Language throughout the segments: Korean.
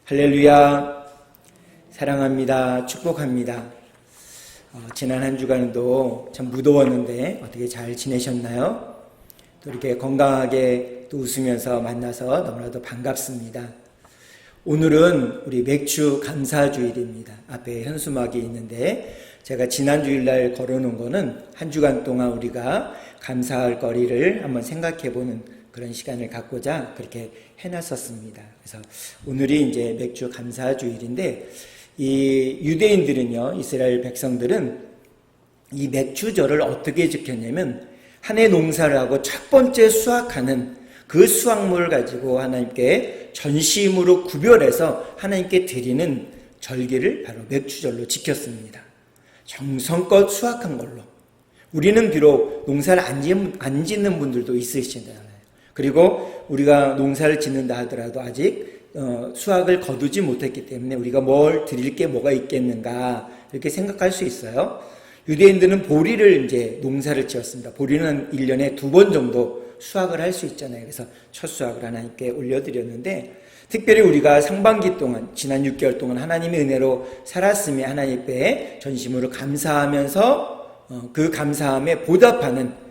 할렐루야. 사랑합니다. 축복합니다. 지난 한 주간도 참 무더웠는데 어떻게 잘 지내셨나요? 또 이렇게 건강하게 또 웃으면서 만나서 너무나도 반갑습니다. 오늘은 우리 맥주 감사주일입니다. 앞에 현수막이 있는데 제가 지난 주일날 걸어놓은 거는 한 주간 동안 우리가 감사할 거리를 한번 생각해보는 그런 시간을 갖고자 그렇게 해놨었습니다. 그래서 오늘이 이제 맥주 감사주일인데 이 유대인들은요, 이스라엘 백성들은 이 맥주절을 어떻게 지켰냐면 한 해 농사를 하고 첫 번째 수확하는 그 수확물을 가지고 하나님께 전심으로 구별해서 하나님께 드리는 절기를 바로 맥주절로 지켰습니다. 정성껏 수확한 걸로. 우리는 비록 농사를 안 짓는 분들도 있으시잖아요. 그리고 우리가 농사를 짓는다 하더라도 아직 수확을 거두지 못했기 때문에 우리가 뭘 드릴 게 뭐가 있겠는가 이렇게 생각할 수 있어요. 유대인들은 보리를 이제 농사를 지었습니다. 보리는 1년에 2번 정도 수확을 할 수 있잖아요. 그래서 첫 수확을 하나님께 올려드렸는데 특별히 우리가 상반기 동안 지난 6개월 동안 하나님의 은혜로 살았음에 하나님께 전심으로 감사하면서 그 감사함에 보답하는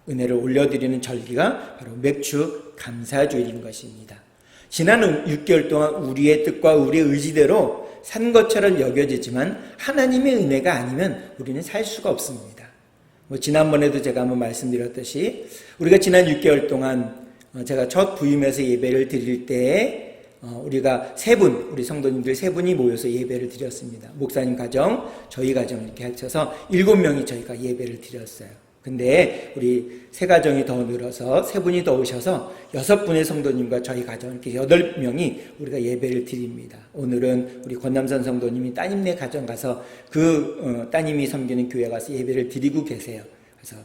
은혜를 올려드리는 절기가 바로 맥주 감사주일인 것입니다. 지난 6개월 동안 우리의 뜻과 우리의 의지대로 산 것처럼 여겨지지만 하나님의 은혜가 아니면 우리는 살 수가 없습니다. 지난번에도 제가 한번 말씀드렸듯이 우리가 지난 6개월 동안 제가 첫 부임해서 예배를 드릴 때에 우리가 우리 성도님들 3분이 모여서 예배를 드렸습니다. 목사님 가정, 저희 가정 이렇게 합쳐서 7명이 저희가 예배를 드렸어요. 근데 우리 3가정이 더 늘어서 3분이 더 오셔서 6분의 성도님과 저희 가정 이렇게 8명이 우리가 예배를 드립니다. 오늘은 우리 권남선 성도님이 따님네 가정 가서 따님이 섬기는 교회 가서 예배를 드리고 계세요. 그래서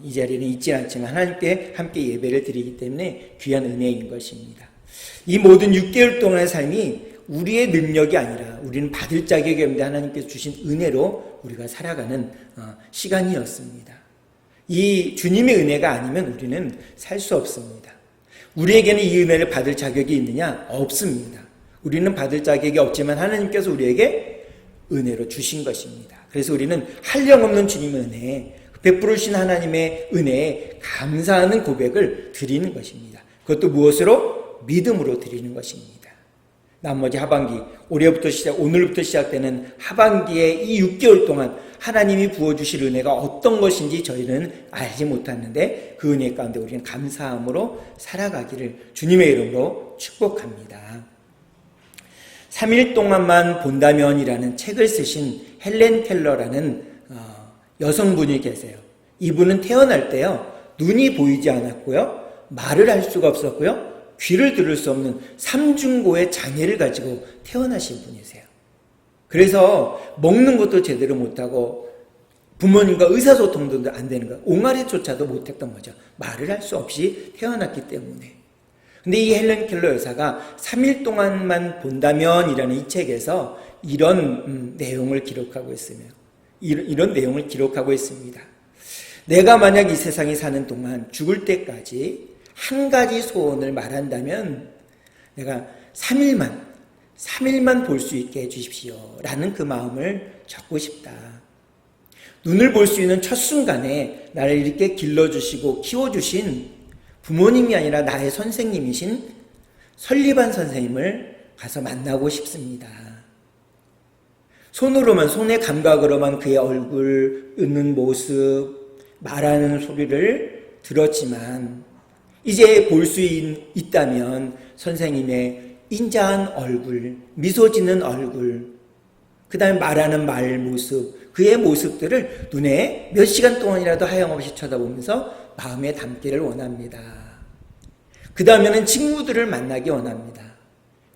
이 자리는 있지 않지만 하나님께 함께 예배를 드리기 때문에 귀한 은혜인 것입니다. 이 모든 6개월 동안의 삶이 우리의 능력이 아니라 우리는 받을 자격이 없는데 하나님께서 주신 은혜로 우리가 살아가는 시간이었습니다. 이 주님의 은혜가 아니면 우리는 살 수 없습니다. 우리에게는 이 은혜를 받을 자격이 있느냐? 없습니다. 우리는 받을 자격이 없지만 하나님께서 우리에게 은혜로 주신 것입니다. 그래서 우리는 한량없는 주님의 은혜, 베풀으신 하나님의 은혜에 감사하는 고백을 드리는 것입니다. 그것도 무엇으로? 믿음으로 드리는 것입니다. 나머지 하반기, 오늘부터 시작되는 하반기의 이 6개월 동안 하나님이 부어주실 은혜가 어떤 것인지 저희는 알지 못하는데 그 은혜 가운데 우리는 감사함으로 살아가기를 주님의 이름으로 축복합니다. 3일 동안만 본다면이라는 책을 쓰신 헬렌 켈러라는 여성분이 계세요. 이분은 태어날 때요, 눈이 보이지 않았고요, 말을 할 수가 없었고요, 귀를 들을 수 없는 삼중고의 장애를 가지고 태어나신 분이세요. 그래서 먹는 것도 제대로 못하고 부모님과 의사소통도 안 되는 거예요. 옹알이조차도 못했던 거죠. 말을 할 수 없이 태어났기 때문에. 근데 이 헬렌 켈러 여사가 3일 동안만 본다면이라는 이 책에서 이런 내용을 기록하고 있으며 이런 내용을 기록하고 있습니다. 내가 만약 이 세상에 사는 동안 죽을 때까지 한 가지 소원을 말한다면 내가 3일만 볼 수 있게 해주십시오 라는 그 마음을 적고 싶다. 눈을 볼 수 있는 첫 순간에 나를 이렇게 길러주시고 키워주신 부모님이 아니라 나의 선생님이신 설리반 선생님을 가서 만나고 싶습니다. 손의 감각으로만 그의 얼굴, 웃는 모습, 말하는 소리를 들었지만 이제 볼 수 있다면 선생님의 인자한 얼굴, 미소 짓는 얼굴, 그 다음에 말하는 말 모습, 그의 모습들을 눈에 몇 시간 동안이라도 하염없이 쳐다보면서 마음에 담기를 원합니다. 그 다음에는 친구들을 만나기 원합니다.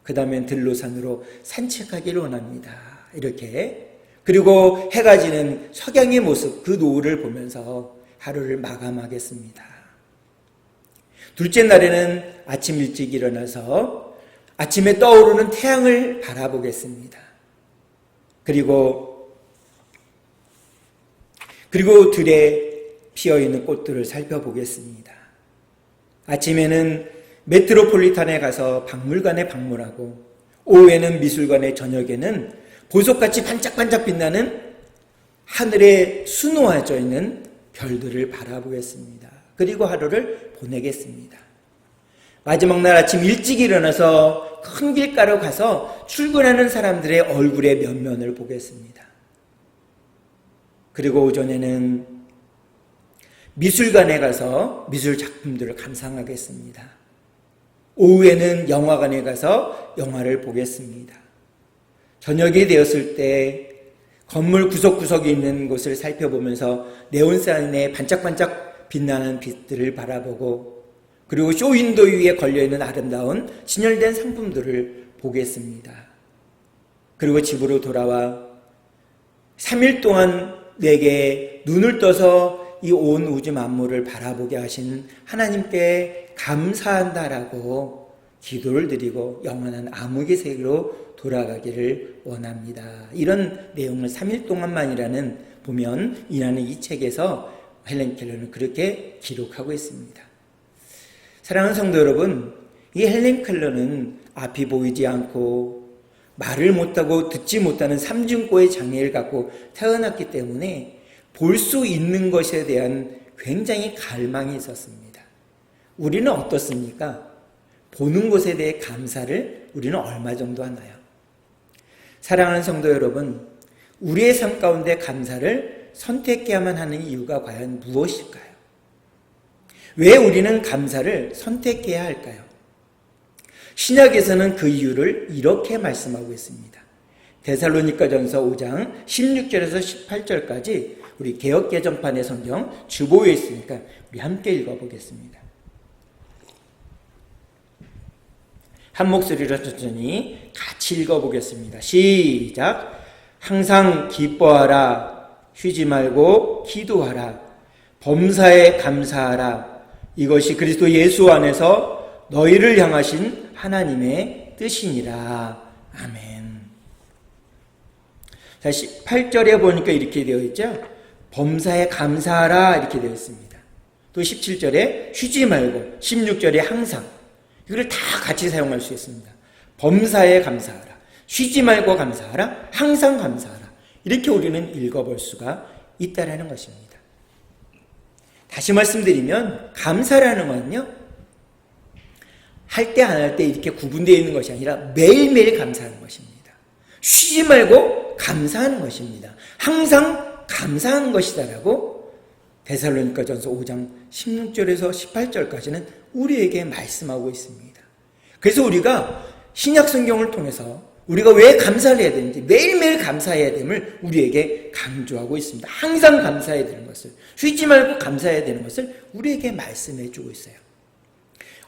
그 다음엔 들로산으로 산책하기를 원합니다. 이렇게. 그리고 해가 지는 석양의 모습, 그 노을을 보면서 하루를 마감하겠습니다. 둘째 날에는 아침 일찍 일어나서 아침에 떠오르는 태양을 바라보겠습니다. 그리고 들에 피어있는 꽃들을 살펴보겠습니다. 아침에는 메트로폴리탄에 가서 박물관에 방문하고 오후에는 미술관의, 저녁에는 보석같이 반짝반짝 빛나는 하늘에 수놓아져 있는 별들을 바라보겠습니다. 그리고 하루를 보내겠습니다. 마지막 날 아침 일찍 일어나서 큰 길가로 가서 출근하는 사람들의 얼굴의 면면을 보겠습니다. 그리고 오전에는 미술관에 가서 미술 작품들을 감상하겠습니다. 오후에는 영화관에 가서 영화를 보겠습니다. 저녁이 되었을 때 건물 구석구석에 있는 곳을 살펴보면서 네온사인에 반짝반짝 빛나는 빛들을 바라보고, 그리고 쇼윈도 위에 걸려있는 아름다운 진열된 상품들을 보겠습니다. 그리고 집으로 돌아와 3일 동안 내게 눈을 떠서 이 온 우주 만물을 바라보게 하신 하나님께 감사한다라고 기도를 드리고 영원한 암흑의 세계로 돌아가기를 원합니다. 이런 내용을 3일 동안만이라는 보면 이라는 이 책에서 헬렌 켈러는 그렇게 기록하고 있습니다. 사랑하는 성도 여러분, 이 헬렌 켈러는 앞이 보이지 않고 말을 못하고 듣지 못하는 삼중고의 장애를 갖고 태어났기 때문에 볼 수 있는 것에 대한 굉장히 갈망이 있었습니다. 우리는 어떻습니까? 보는 것에 대해 감사를 우리는 얼마 정도 하나요? 사랑하는 성도 여러분, 우리의 삶 가운데 감사를 선택해야만 하는 이유가 과연 무엇일까요? 왜 우리는 감사를 선택해야 할까요? 신약에서는 그 이유를 이렇게 말씀하고 있습니다. 데살로니가전서 5장 16절에서 18절까지 우리 개역개정판의 성경 주보에 있으니까 우리 함께 읽어보겠습니다. 한 목소리로 천천히 같이 읽어보겠습니다. 시작. 항상 기뻐하라. 쉬지 말고 기도하라. 범사에 감사하라. 이것이 그리스도 예수 안에서 너희를 향하신 하나님의 뜻이니라. 아멘. 자, 8절에 보니까 이렇게 되어 있죠. 범사에 감사하라 이렇게 되어 있습니다. 또 17절에 쉬지 말고, 16절에 항상, 이걸 다 같이 사용할 수 있습니다. 범사에 감사하라, 쉬지 말고 감사하라, 항상 감사하라, 이렇게 우리는 읽어볼 수가 있다라는 것입니다. 다시 말씀드리면 감사라는 건요, 할 때 안 할 때 이렇게 구분되어 있는 것이 아니라 매일매일 감사하는 것입니다. 쉬지 말고 감사하는 것입니다. 항상 감사하는 것이다라고 데살로니가전서 5장 16절에서 18절까지는 우리에게 말씀하고 있습니다. 그래서 우리가 신약 성경을 통해서 우리가 왜 감사를 해야 되는지, 매일매일 감사해야 됨을 우리에게 강조하고 있습니다. 항상 감사해야 되는 것을, 쉬지 말고 감사해야 되는 것을 우리에게 말씀해 주고 있어요.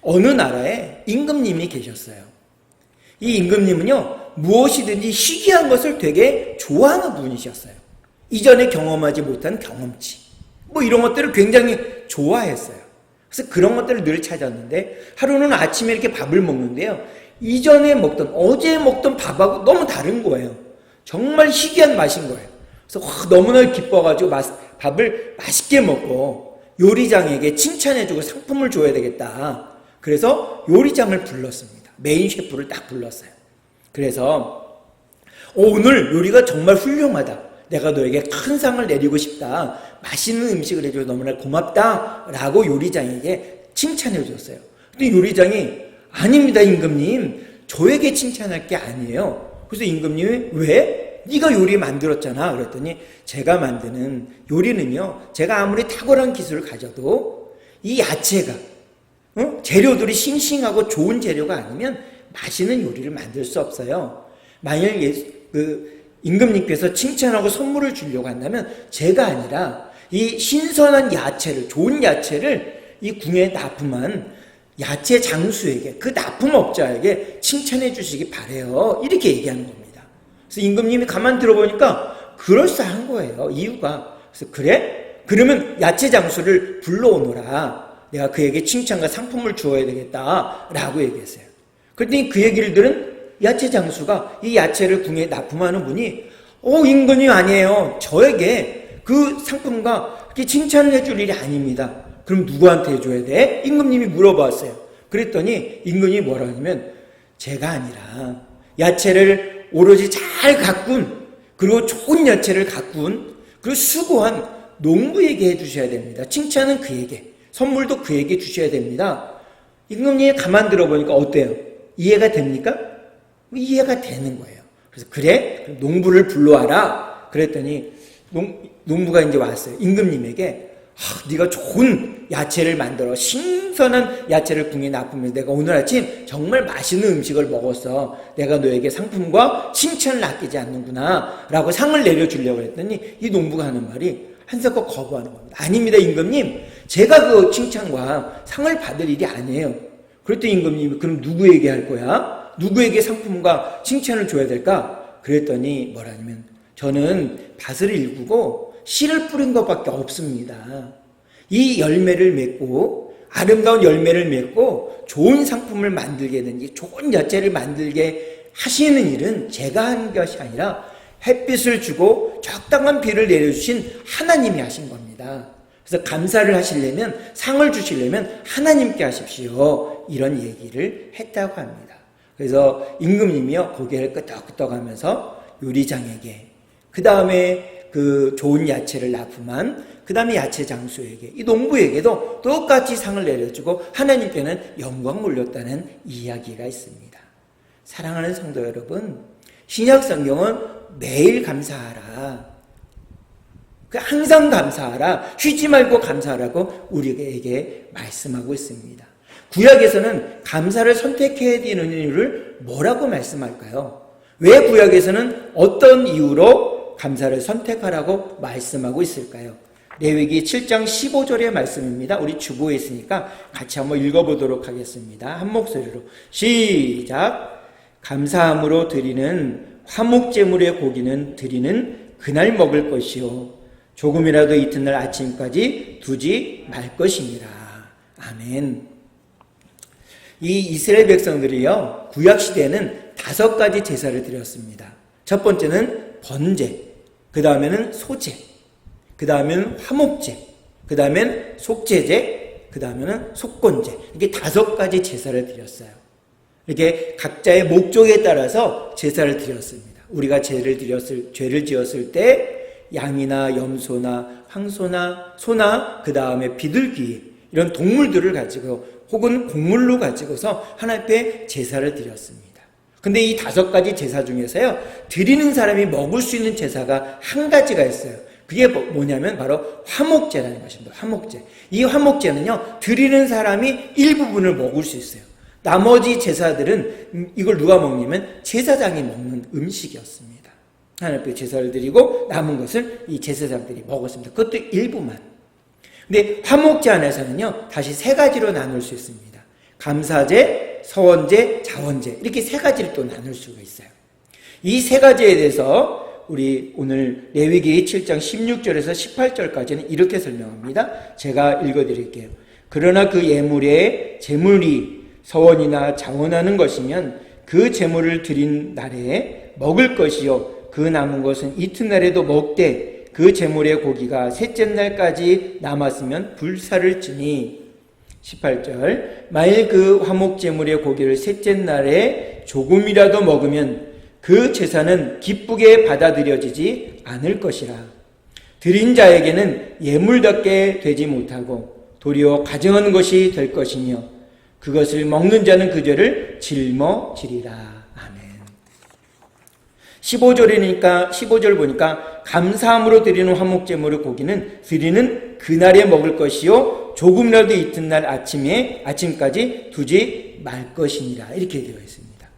어느 나라에 임금님이 계셨어요. 이 임금님은요, 무엇이든지 희귀한 것을 되게 좋아하는 분이셨어요. 이전에 경험하지 못한 경험치, 이런 것들을 굉장히 좋아했어요. 그래서 그런 것들을 늘 찾았는데, 하루는 아침에 이렇게 밥을 먹는데요, 이전에 먹던, 어제 먹던 밥하고 너무 다른 거예요. 정말 희귀한 맛인 거예요. 그래서 너무나 기뻐가지고 밥을 맛있게 먹고 요리장에게 칭찬해주고 상품을 줘야 되겠다. 그래서 요리장을 불렀습니다. 메인 셰프를 딱 불렀어요. 그래서 오늘 요리가 정말 훌륭하다. 내가 너에게 큰 상을 내리고 싶다. 맛있는 음식을 해줘서 너무나 고맙다. 라고 요리장에게 칭찬해 줬어요. 근데 요리장이 아닙니다, 임금님. 저에게 칭찬할 게 아니에요. 그래서 임금님이 왜? 네가 요리 만들었잖아. 그랬더니 제가 만드는 요리는요, 제가 아무리 탁월한 기술을 가져도 이 야채가 재료들이 싱싱하고 좋은 재료가 아니면 맛있는 요리를 만들 수 없어요. 만약 임금님께서 칭찬하고 선물을 주려고 한다면 제가 아니라 이 신선한 야채를, 좋은 야채를 이 궁에 납품한 야채 장수에게, 그 납품업자에게 칭찬해 주시기 바래요. 이렇게 얘기하는 겁니다. 그래서 임금님이 가만 들어보니까 그럴싸한 거예요. 이유가. 그래서 그래? 그러면 야채 장수를 불러오너라. 내가 그에게 칭찬과 상품을 주어야 되겠다. 라고 얘기했어요. 그랬더니 그 얘기를 들은 야채 장수가 이 야채를 궁에 납품하는 분이 임금님 아니에요. 저에게 그 상품과 그렇게 칭찬을 해줄 일이 아닙니다. 그럼 누구한테 해줘야 돼? 임금님이 물어봤어요. 그랬더니 임금님이 뭐라 하냐면 제가 아니라 야채를 오로지 잘 가꾼, 그리고 좋은 야채를 가꾼, 그리고 수고한 농부에게 해주셔야 됩니다. 칭찬은 그에게, 선물도 그에게 주셔야 됩니다. 임금님이 가만 들어보니까 어때요? 이해가 됩니까? 이해가 되는 거예요. 그래서 그래? 농부를 불러와라. 그랬더니 농부가 이제 왔어요. 임금님에게 네가 좋은 야채를 만들어 신선한 야채를 궁에 납품해서 내가 오늘 아침 정말 맛있는 음식을 먹었어. 내가 너에게 상품과 칭찬을 아끼지 않는구나 라고 상을 내려주려고 했더니 이 농부가 하는 말이 한사코 거부하는 겁니다. 아닙니다, 임금님. 제가 그 칭찬과 상을 받을 일이 아니에요. 그랬더니 임금님이 그럼 누구에게 할 거야? 누구에게 상품과 칭찬을 줘야 될까? 그랬더니 뭐라냐면 저는 밭을 일구고 씨를 뿌린 것밖에 없습니다. 이 열매를 맺고 아름다운 열매를 맺고 좋은 상품을 만들게 되는지 좋은 야채를 만들게 하시는 일은 제가 한 것이 아니라 햇빛을 주고 적당한 비를 내려주신 하나님이 하신 겁니다. 그래서 감사를 하시려면, 상을 주시려면 하나님께 하십시오. 이런 얘기를 했다고 합니다. 그래서 임금님이요 고개를 끄덕끄덕하면서 요리장에게, 그 다음에 그 좋은 야채를 납품한 그 다음에 야채 장수에게, 이 농부에게도 똑같이 상을 내려주고 하나님께는 영광 올렸다는 이야기가 있습니다. 사랑하는 성도 여러분, 신약 성경은 매일 감사하라, 항상 감사하라, 쉬지 말고 감사하라고 우리에게 말씀하고 있습니다. 구약에서는 감사를 선택해야 되는 이유를 뭐라고 말씀할까요? 왜 구약에서는 어떤 이유로 감사를 선택하라고 말씀하고 있을까요? 레위기 7장 15절의 말씀입니다. 우리 주보에 있으니까 같이 한번 읽어보도록 하겠습니다. 한 목소리로 시작. 감사함으로 드리는 화목제물의 고기는 드리는 그날 먹을 것이요 조금이라도 이튿날 아침까지 두지 말 것이니라. 아멘. 이 이스라엘 백성들이요 구약시대에는 5가지 제사를 드렸습니다. 첫 번째는 번제, 그 다음에는 소제, 그 다음에는 화목제, 그 다음에는 속제제, 그 다음에는 속건제, 이렇게 5가지 제사를 드렸어요. 이렇게 각자의 목적에 따라서 제사를 드렸습니다. 우리가 죄를 지었을 때 양이나 염소나 황소나 소나 그 다음에 비둘기 이런 동물들을 가지고 혹은 곡물로 가지고서 하나님 앞에 제사를 드렸습니다. 근데 이 5가지 제사 중에서요 드리는 사람이 먹을 수 있는 제사가 한 가지가 있어요. 그게 뭐냐면 바로 화목제라는 것입니다. 화목제. 이 화목제는요 드리는 사람이 일부분을 먹을 수 있어요. 나머지 제사들은 이걸 누가 먹냐면 제사장이 먹는 음식이었습니다. 하나님 앞에 제사를 드리고 남은 것을 이 제사장들이 먹었습니다. 그것도 일부만. 근데 화목제 안에서는요 다시 3가지로 나눌 수 있습니다. 감사제, 서원제, 자원제, 이렇게 3가지를 또 나눌 수가 있어요. 이 3가지에 대해서 우리 오늘 레위기 7장 16절에서 18절까지는 이렇게 설명합니다. 제가 읽어드릴게요. 그러나 그 예물에 제물이 서원이나 자원하는 것이면 그 제물을 드린 날에 먹을 것이요 그 남은 것은 이튿날에도 먹되 그 제물의 고기가 셋째 날까지 남았으면 불사를 지니. 18절 만일 그 화목 제물의 고기를 셋째 날에 조금이라도 먹으면 그 제사는 기쁘게 받아들여지지 않을 것이라. 드린 자에게는 예물답게 되지 못하고 도리어 가증한 것이 될 것이며 그것을 먹는 자는 그 죄를 짊어지리라. 아멘. 15절 보니까 감사함으로 드리는 화목제물의 고기는 드리는 그날에 먹을 것이요 조금이라도 이튿날 아침까지 두지 말 것이니라. 이렇게 되어 있습니다.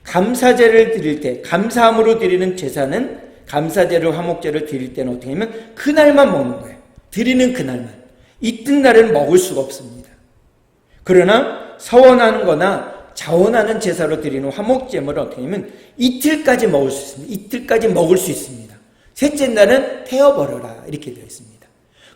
감사제를 드릴 때, 감사함으로 드리는 제사는 감사제를 화목제를 드릴 때는 어떻게 하면 그날만 먹는 거예요. 드리는 그날만. 이튿날은 먹을 수가 없습니다. 그러나 서원하는 거나 자원하는 제사로 드리는 화목제물은 어떻게 하면 이틀까지 먹을 수 있습니다. 이틀까지 먹을 수 있습니다. 셋째 날은 태워버려라. 이렇게 되어 있습니다.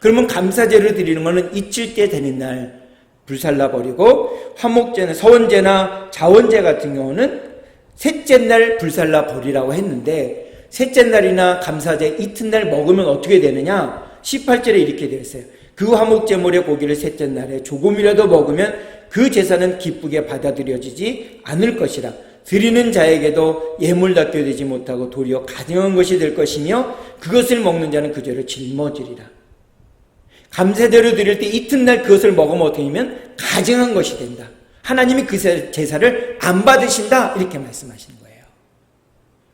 그러면 감사제를 드리는 것은 이틀 때 되는 날 불살라 버리고 화목제나 서원제나 자원제 같은 경우는 셋째 날 불살라 버리라고 했는데 셋째 날이나 감사제 이튿날 먹으면 어떻게 되느냐? 18절에 이렇게 되어 있어요. 그 화목제물의 고기를 셋째 날에 조금이라도 먹으면 그 제사는 기쁘게 받아들여지지 않을 것이라. 드리는 자에게도 예물답게 되지 못하고 도리어 가증한 것이 될 것이며 그것을 먹는 자는 그 죄를 짊어지리라. 감사제로 드릴 때 이튿날 그것을 먹으면 어떻게 되면 가증한 것이 된다. 하나님이 그 제사를 안 받으신다. 이렇게 말씀하시는 거예요.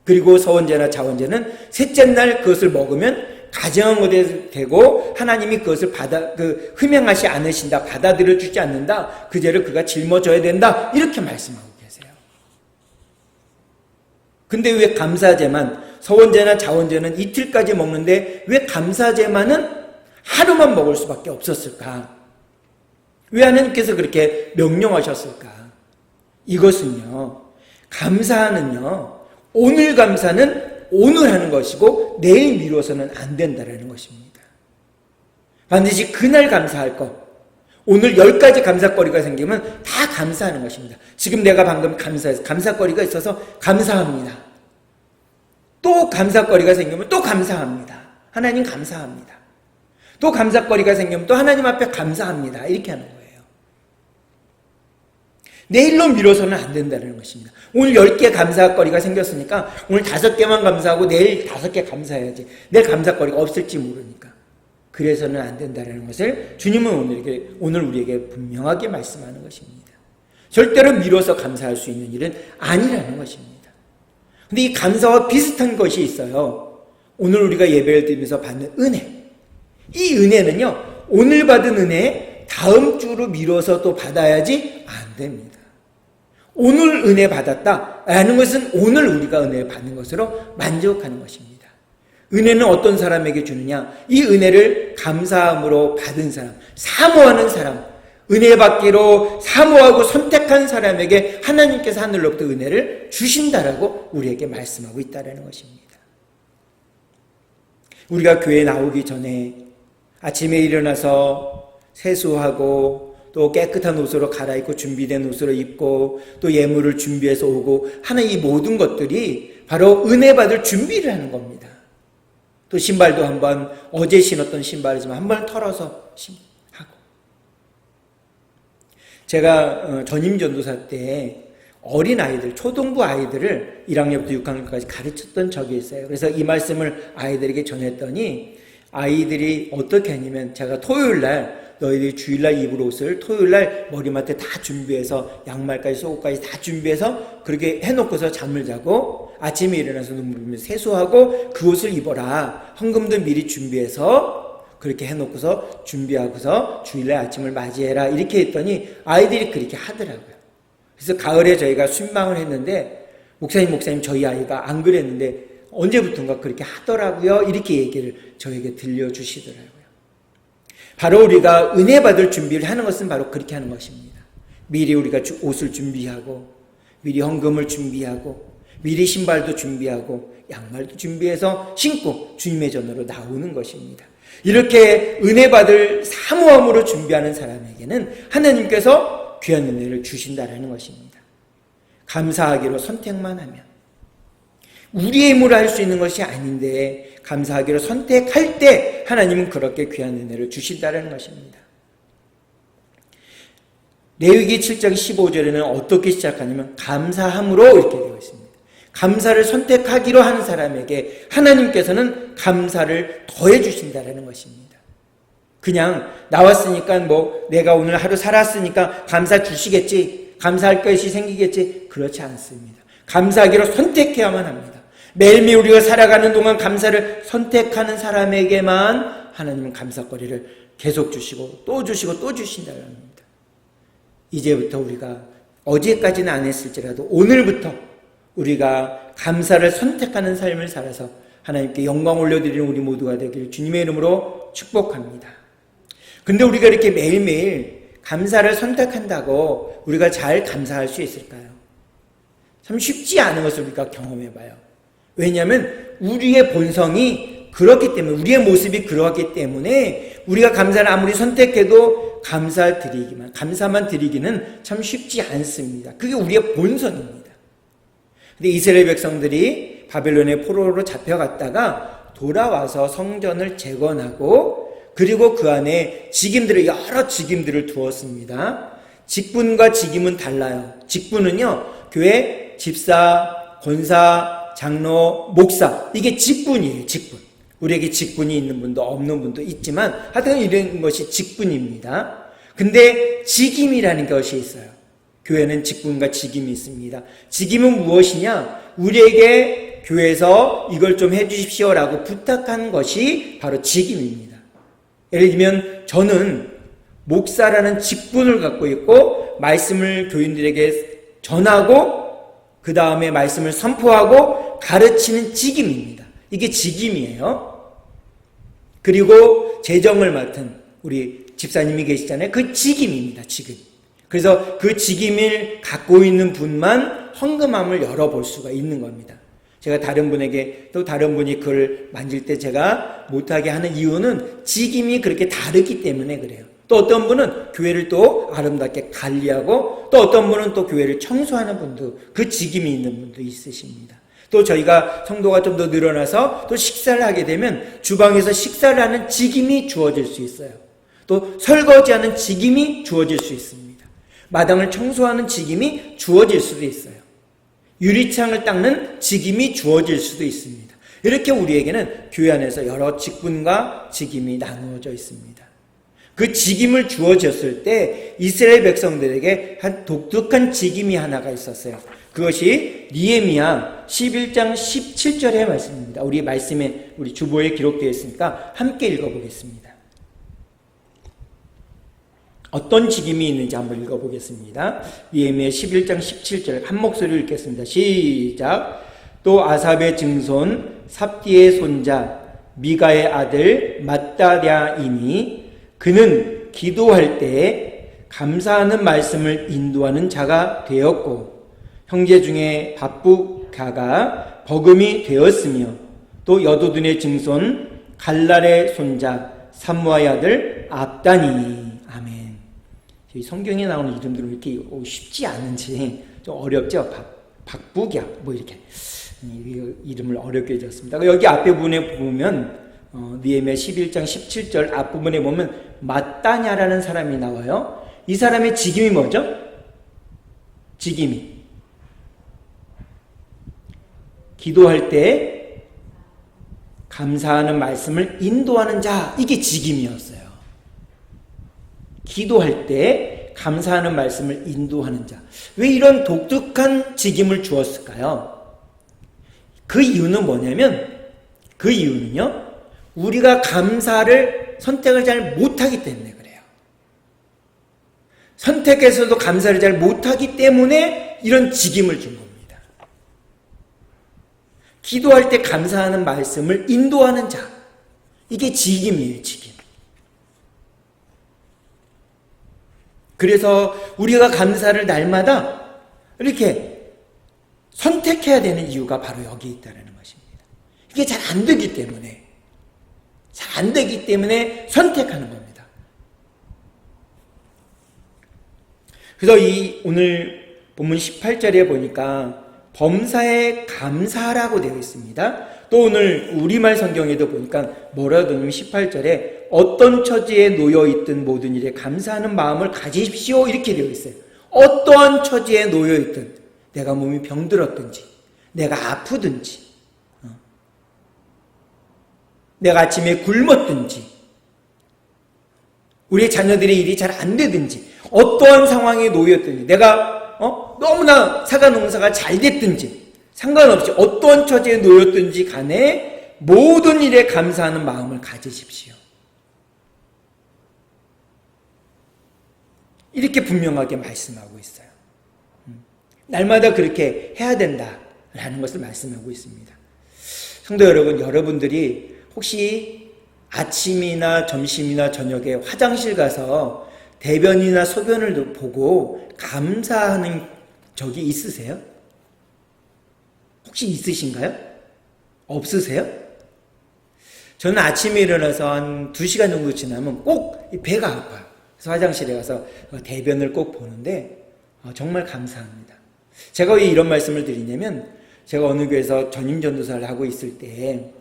그리고 서원제나 자원제는 셋째 날 그것을 먹으면 가증한 것이 되고 하나님이 그것을 흠양하지 않으신다. 받아들여 주지 않는다. 그 죄를 그가 짊어져야 된다. 이렇게 말씀하고 계세요. 근데 왜 감사제만, 서원제나 자원제는 이틀까지 먹는데 왜 감사제만은 하루만 먹을 수밖에 없었을까? 왜 하나님께서 그렇게 명령하셨을까? 이것은요, 감사는요, 오늘 감사는 오늘 하는 것이고 내일 미뤄서는 안 된다는 것입니다. 반드시 그날 감사할 것. 오늘 10가지 감사거리가 생기면 다 감사하는 것입니다. 지금 내가 방금 감사해서 감사거리가 있어서 감사합니다. 또 감사거리가 생기면 또 감사합니다. 하나님 감사합니다. 또 감사거리가 생기면 또 하나님 앞에 감사합니다. 이렇게 하는 거예요. 내일로 미뤄서는 안 된다는 것입니다. 오늘 10개 감사거리가 생겼으니까 오늘 5개만 감사하고 내일 5개 감사해야지. 내일 감사거리가 없을지 모르니까. 그래서는 안 된다는 것을 주님은 오늘 우리에게 분명하게 말씀하는 것입니다. 절대로 미뤄서 감사할 수 있는 일은 아니라는 것입니다. 근데 이 감사와 비슷한 것이 있어요. 오늘 우리가 예배를 드리면서 받는 은혜. 이 은혜는요, 오늘 받은 은혜 다음 주로 미뤄서 또 받아야지 안 됩니다. 오늘 은혜 받았다라는 것은 오늘 우리가 은혜를 받는 것으로 만족하는 것입니다. 은혜는 어떤 사람에게 주느냐? 이 은혜를 감사함으로 받은 사람, 사모하는 사람, 은혜 받기로 사모하고 선택한 사람에게 하나님께서 하늘로부터 은혜를 주신다라고 우리에게 말씀하고 있다는 것입니다. 우리가 교회에 나오기 전에 아침에 일어나서 세수하고 또 깨끗한 옷으로 갈아입고 준비된 옷으로 입고 또 예물을 준비해서 오고 하는 이 모든 것들이 바로 은혜 받을 준비를 하는 겁니다. 또 신발도 한번 어제 신었던 신발이지만 한번 털어서 하고. 제가 전임 전도사 때 어린 아이들, 초등부 아이들을 1학년부터 6학년까지 가르쳤던 적이 있어요. 그래서 이 말씀을 아이들에게 전했더니 아이들이 어떻게 하냐면 제가 토요일날 너희들이 주일날 입을 옷을 토요일날 머리맡에 다 준비해서 양말까지 속옷까지 다 준비해서 그렇게 해놓고서 잠을 자고 아침에 일어나서 눈물 흘리면서 세수하고 그 옷을 입어라. 헌금도 미리 준비해서 그렇게 해놓고서 준비하고서 주일날 아침을 맞이해라. 이렇게 했더니 아이들이 그렇게 하더라고요. 그래서 가을에 저희가 순방을 했는데 목사님 저희 아이가 안 그랬는데 언제부턴가 그렇게 하더라고요. 이렇게 얘기를 저에게 들려주시더라고요. 바로 우리가 은혜 받을 준비를 하는 것은 바로 그렇게 하는 것입니다. 미리 우리가 옷을 준비하고 미리 헌금을 준비하고 미리 신발도 준비하고 양말도 준비해서 신고 주님의 전으로 나오는 것입니다. 이렇게 은혜 받을 사모함으로 준비하는 사람에게는 하나님께서 귀한 은혜를 주신다라는 것입니다. 감사하기로 선택만 하면 우리의 힘으로 할 수 있는 것이 아닌데 감사하기로 선택할 때 하나님은 그렇게 귀한 은혜를 주신다는 것입니다. 레위기 7장 15절에는 어떻게 시작하냐면 감사함으로 이렇게 되어 있습니다. 감사를 선택하기로 하는 사람에게 하나님께서는 감사를 더해 주신다는 것입니다. 그냥 나왔으니까 내가 오늘 하루 살았으니까 감사 주시겠지, 감사할 것이 생기겠지, 그렇지 않습니다. 감사하기로 선택해야만 합니다. 매일매일 우리가 살아가는 동안 감사를 선택하는 사람에게만 하나님은 감사거리를 계속 주시고 또 주시고 또 주신다는 겁니다. 이제부터 우리가 어제까지는 안 했을지라도 오늘부터 우리가 감사를 선택하는 삶을 살아서 하나님께 영광 올려드리는 우리 모두가 되길 주님의 이름으로 축복합니다. 근데 우리가 이렇게 매일매일 감사를 선택한다고 우리가 잘 감사할 수 있을까요? 참 쉽지 않은 것을 우리가 경험해봐요. 왜냐하면 우리의 본성이 그렇기 때문에, 우리의 모습이 그렇기 때문에 우리가 감사를 아무리 선택해도 감사만 드리기는 참 쉽지 않습니다. 그게 우리의 본성입니다. 근데 이스라엘 백성들이 바벨론의 포로로 잡혀갔다가 돌아와서 성전을 재건하고 그리고 그 안에 여러 직임들을 두었습니다. 직분과 직임은 달라요. 직분은요, 교회 집사, 권사, 장로, 목사, 이게 직분이에요. 직분. 우리에게 직분이 있는 분도 없는 분도 있지만 하여튼 이런 것이 직분입니다. 근데 직임이라는 것이 있어요. 교회는 직분과 직임이 있습니다. 직임은 무엇이냐? 우리에게 교회에서 이걸 좀 해주십시오라고 부탁한 것이 바로 직임입니다. 예를 들면 저는 목사라는 직분을 갖고 있고 말씀을 교인들에게 전하고 그 다음에 말씀을 선포하고 가르치는 직임입니다. 이게 직임이에요. 그리고 재정을 맡은 우리 집사님이 계시잖아요. 그 직임입니다. 직임. 그래서 그 직임을 갖고 있는 분만 헌금함을 열어볼 수가 있는 겁니다. 제가 다른 분에게 또 다른 분이 그걸 만질 때 제가 못하게 하는 이유는 직임이 그렇게 다르기 때문에 그래요. 또 어떤 분은 교회를 또 아름답게 관리하고 또 어떤 분은 또 교회를 청소하는 분도 그 직임이 있는 분도 있으십니다. 또 저희가 성도가 좀 더 늘어나서 또 식사를 하게 되면 주방에서 식사를 하는 직임이 주어질 수 있어요. 또 설거지하는 직임이 주어질 수 있습니다. 마당을 청소하는 직임이 주어질 수도 있어요. 유리창을 닦는 직임이 주어질 수도 있습니다. 이렇게 우리에게는 교회 안에서 여러 직분과 직임이 나누어져 있습니다. 그 직임을 주어졌을 때 이스라엘 백성들에게 한 독특한 직임이 하나가 있었어요. 그것이 느헤미야 11장 17절의 말씀입니다. 우리 말씀에 우리 주보에 기록되어 있으니까 함께 읽어보겠습니다. 어떤 직임이 있는지 한번 읽어보겠습니다. 느헤미야 11장 17절 한 목소리로 읽겠습니다. 시작. 또 아삽의 증손 삽디의 손자 미가의 아들 맏다랴이니 그는 기도할 때 감사하는 말씀을 인도하는 자가 되었고 형제 중에 바쁘가가 버금이 되었으며 또 여도둔의 증손 갈랄의 손자 삼무아의 아들 압다니. 아멘. 성경에 나오는 이름들은 이렇게 쉽지 않은지 좀 어렵죠. 박부갸 뭐 이렇게 이름을 어렵게 지었습니다. 여기 앞에 부분에 보면 느헤미야 11장 17절 앞부분에 보면 맏다냐라는 사람이 나와요. 이 사람의 직임이 뭐죠? 직임이 기도할 때 감사하는 말씀을 인도하는 자, 이게 직임이었어요. 기도할 때 감사하는 말씀을 인도하는 자. 왜 이런 독특한 직임을 주었을까요? 그 이유는 뭐냐면 그 이유는요, 우리가 감사를 선택을 잘 못하기 때문에 그래요. 선택해서도 감사를 잘 못하기 때문에 이런 직임을 준 겁니다. 기도할 때 감사하는 말씀을 인도하는 자, 이게 직임이에요. 직임. 그래서 우리가 감사를 날마다 이렇게 선택해야 되는 이유가 바로 여기 있다는 것입니다. 이게 잘 안 되기 때문에 선택하는 겁니다. 그래서 이 오늘 본문 18절에 보니까 범사에 감사라고 되어 있습니다. 또 오늘 우리말 성경에도 보니까 뭐라고 되냐면 18절에 어떤 처지에 놓여있든 모든 일에 감사하는 마음을 가지십시오 이렇게 되어 있어요. 어떠한 처지에 놓여있든 내가 몸이 병들었든지 내가 아프든지 내가 아침에 굶었든지 우리 자녀들의 일이 잘 안 되든지 어떠한 상황에 놓였든지 내가 너무나 사과 농사가 잘 됐든지 상관없이 어떠한 처지에 놓였든지 간에 모든 일에 감사하는 마음을 가지십시오. 이렇게 분명하게 말씀하고 있어요. 날마다 그렇게 해야 된다라는 것을 말씀하고 있습니다. 성도 여러분, 여러분들이 혹시 아침이나 점심이나 저녁에 화장실 가서 대변이나 소변을 보고 감사하는 적이 있으세요? 혹시 있으신가요? 없으세요? 저는 아침에 일어나서 한 2시간 정도 지나면 꼭 배가 아파요. 그래서 화장실에 가서 대변을 꼭 보는데 정말 감사합니다. 제가 왜 이런 말씀을 드리냐면 제가 어느 교회에서 전임 전도사를 하고 있을 때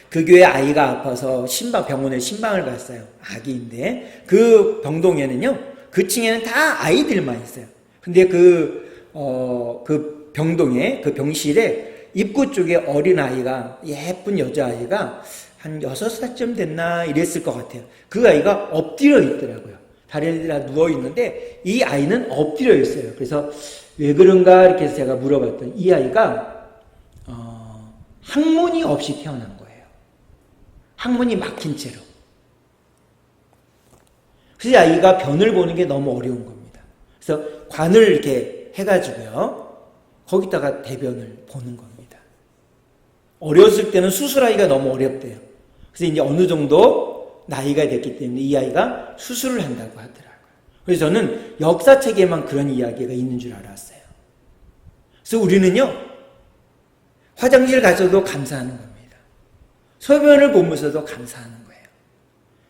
그 교회 아이가 아파서 병원에 신방을 갔어요. 아기인데 그 병동에는요, 그 층에는 다 아이들만 있어요. 근데 그 그 병동에, 그 병실에 입구 쪽에 어린아이가, 예쁜 여자아이가 한 6살쯤 됐나 이랬을 것 같아요. 그 아이가 엎드려 있더라고요. 다른 애들이 다 누워있는데 이 아이는 엎드려 있어요. 그래서 왜 그런가 이렇게 해서 제가 물어봤더니 이 아이가 항문이 없이 태어난 거예요. 항문이 막힌 채로. 그래서 아이가 변을 보는 게 너무 어려운 겁니다. 그래서 관을 이렇게 해가지고요, 거기다가 대변을 보는 겁니다. 어렸을 때는 수술하기가 너무 어렵대요. 그래서 이제 어느 정도 나이가 됐기 때문에 이 아이가 수술을 한다고 하더라고요. 그래서 저는 역사책에만 그런 이야기가 있는 줄 알았어요. 그래서 우리는요, 화장실 가서도 감사하는 겁니다. 소변을 보면서도 감사하는 거예요.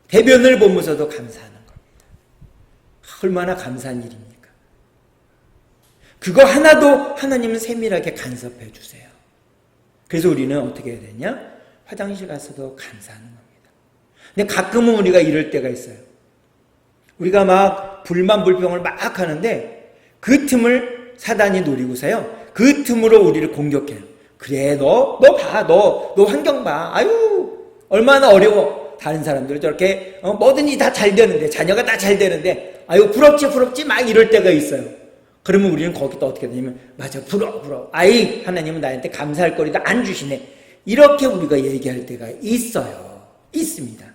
대변을 보면서도 감사하는 겁니다. 얼마나 감사한 일입니까? 그거 하나도 하나님은 세밀하게 간섭해 주세요. 그래서 우리는 어떻게 해야 되냐? 화장실 가서도 감사하는 겁니다. 근데 가끔은 우리가 이럴 때가 있어요. 우리가 막 불만불평을 막 하는데 그 틈을 사단이 노리고서요, 그 틈으로 우리를 공격해요. 그래, 너 환경 봐. 아유, 얼마나 어려워. 다른 사람들은 저렇게 뭐든지 다 잘 되는데, 자녀가 다 잘 되는데, 아유, 부럽지 막 이럴 때가 있어요. 그러면 우리는 거기다 어떻게 되냐면, 맞아, 부러워. 아이, 하나님은 나한테 감사할 거리도 안 주시네. 이렇게 우리가 얘기할 때가 있어요. 있습니다.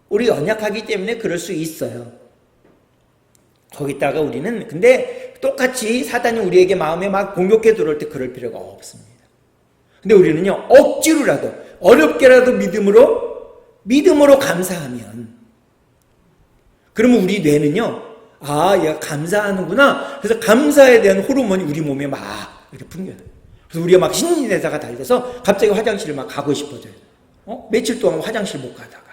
우리 연약하기 때문에 그럴 수 있어요. 거기다가 우리는 근데 똑같이 사단이 우리에게 마음에 막 공격해 들어올 때 그럴 필요가 없습니다. 근데 우리는요, 억지로라도 어렵게라도 믿음으로 감사하면, 그러면 우리 뇌는요, 아, 얘가 감사하는구나. 그래서 감사에 대한 호르몬이 우리 몸에 막 이렇게 풍겨요. 그래서 우리가 막 신진대사가 달려서 갑자기 화장실을 막 가고 싶어져요. 며칠 동안 화장실 못 가다가.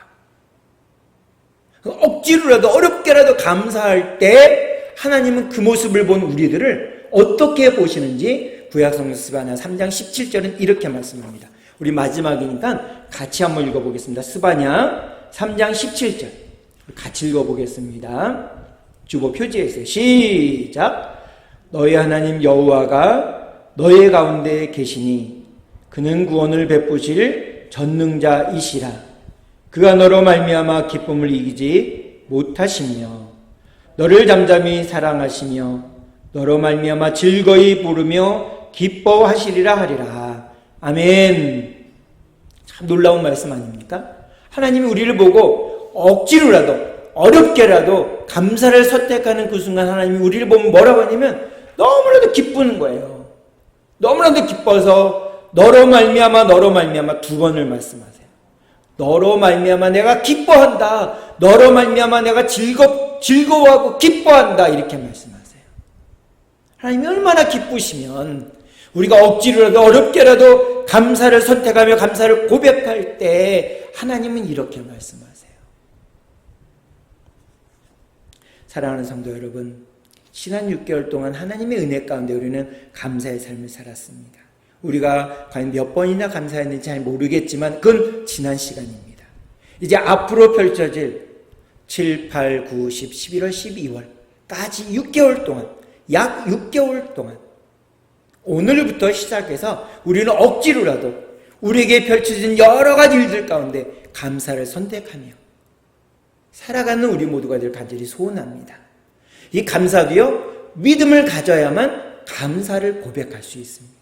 억지로라도 어렵게라도 감사할 때 하나님은 그 모습을 본 우리들을 어떻게 보시는지 구약성경 스바냐 3장 17절은 이렇게 말씀합니다. 우리 마지막이니까 같이 한번 읽어보겠습니다. 스바냐 3장 17절 같이 읽어보겠습니다. 주보 표지에 있어요. 시작. 너희 하나님 여호와가 너희 가운데 계시니 그는 구원을 베푸실 전능자이시라. 그가 너로 말미암아 기쁨을 이기지 못하시며 너를 잠잠히 사랑하시며 너로 말미암아 즐거이 부르며 기뻐하시리라 하리라. 아멘. 참 놀라운 말씀 아닙니까? 하나님이 우리를 보고 억지로라도 어렵게라도 감사를 선택하는 그 순간 하나님이 우리를 보면 뭐라고 하냐면 너무나도 기쁘는 거예요. 너무나도 기뻐서 너로 말미암아 두 번을 말씀하세요. 너로 말미암아 내가 기뻐한다. 너로 말미암아 내가 즐거워하고 기뻐한다. 이렇게 말씀하세요. 하나님이 얼마나 기쁘시면 우리가 억지로라도 어렵게라도 감사를 선택하며 감사를 고백할 때 하나님은 이렇게 말씀하세요. 사랑하는 성도 여러분, 지난 6개월 동안 하나님의 은혜 가운데 우리는 감사의 삶을 살았습니다. 우리가 과연 몇 번이나 감사했는지 잘 모르겠지만 그건 지난 시간입니다. 이제 앞으로 펼쳐질 7, 8, 9, 10, 11월, 12월까지 6개월 동안, 약 6개월 동안 오늘부터 시작해서 우리는 억지로라도 우리에게 펼쳐진 여러 가지 일들 가운데 감사를 선택하며 살아가는 우리 모두가 될 간절히 소원합니다. 이 감사도요, 믿음을 가져야만 감사를 고백할 수 있습니다.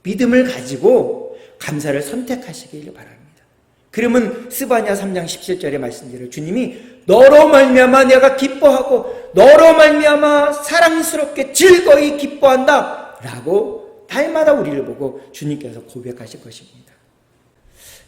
믿음을 가지고 감사를 선택하시길 바랍니다. 그러면 스바냐 3장 17절의 말씀대로 주님이 너로 말미암아 내가 기뻐하고 너로 말미암아 사랑스럽게 즐거이 기뻐한다 라고 날마다 우리를 보고 주님께서 고백하실 것입니다.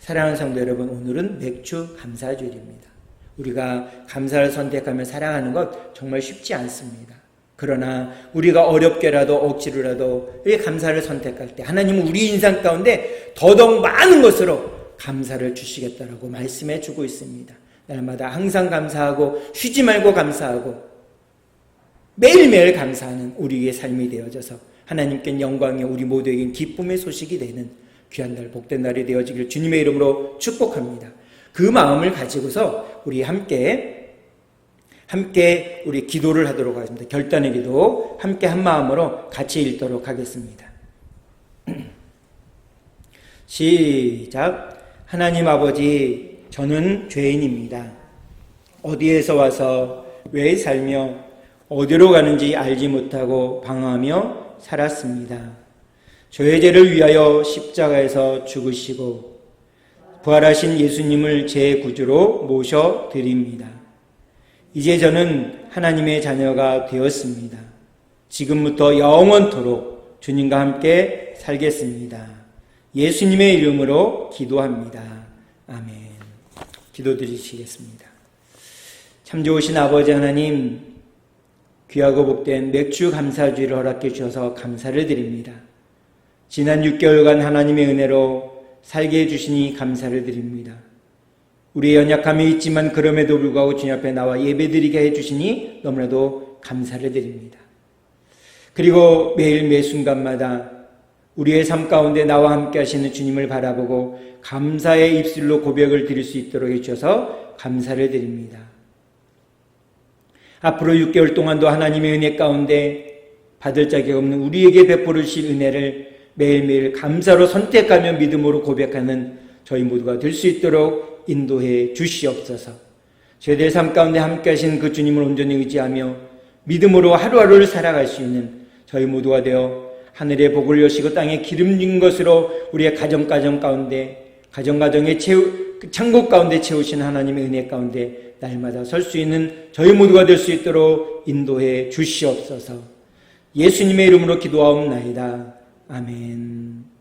사랑하는 성도 여러분, 오늘은 맥주 감사주일입니다. 우리가 감사를 선택하며 살아가는 것 정말 쉽지 않습니다. 그러나 우리가 어렵게라도 억지로라도 이 감사를 선택할 때 하나님은 우리 인생 가운데 더더욱 많은 것으로 감사를 주시겠다라고 말씀해 주고 있습니다. 날마다 항상 감사하고 쉬지 말고 감사하고 매일매일 감사하는 우리의 삶이 되어져서 하나님께 영광이 우리 모두에게 기쁨의 소식이 되는 귀한 날, 복된 날이 되어지길 주님의 이름으로 축복합니다. 그 마음을 가지고서 우리 함께 함께 우리 기도를 하도록 하겠습니다. 결단의 기도 함께 한 마음으로 같이 읽도록 하겠습니다. 시작. 하나님 아버지, 저는 죄인입니다. 어디에서 와서 왜 살며 어디로 가는지 알지 못하고 방황하며 살았습니다. 저의 죄를 위하여 십자가에서 죽으시고 부활하신 예수님을 제 구주로 모셔드립니다. 이제 저는 하나님의 자녀가 되었습니다. 지금부터 영원토록 주님과 함께 살겠습니다. 예수님의 이름으로 기도합니다. 아멘. 기도드리시겠습니다. 참 좋으신 아버지 하나님, 귀하고 복된 맥주 감사주의를 허락해 주셔서 감사를 드립니다. 지난 6개월간 하나님의 은혜로 살게 해주시니 감사를 드립니다. 우리의 연약함이 있지만 그럼에도 불구하고 주님 앞에 나와 예배드리게 해주시니 너무나도 감사를 드립니다. 그리고 매일 매 순간마다 우리의 삶 가운데 나와 함께 하시는 주님을 바라보고 감사의 입술로 고백을 드릴 수 있도록 해주셔서 감사를 드립니다. 앞으로 6개월 동안도 하나님의 은혜 가운데 받을 자격 없는 우리에게 베풀어 주실 은혜를 매일매일 감사로 선택하며 믿음으로 고백하는 저희 모두가 될 수 있도록 인도해 주시옵소서. 저희들 삶 가운데 함께 하신 그 주님을 온전히 의지하며 믿음으로 하루하루를 살아갈 수 있는 저희 모두가 되어 하늘의 복을 여시고 땅에 기름진 것으로 우리의 가정 가운데 가정의 천국 가운데 채우신 하나님의 은혜 가운데 날마다 설 수 있는 저희 모두가 될 수 있도록 인도해 주시옵소서. 예수님의 이름으로 기도하옵나이다. 아멘.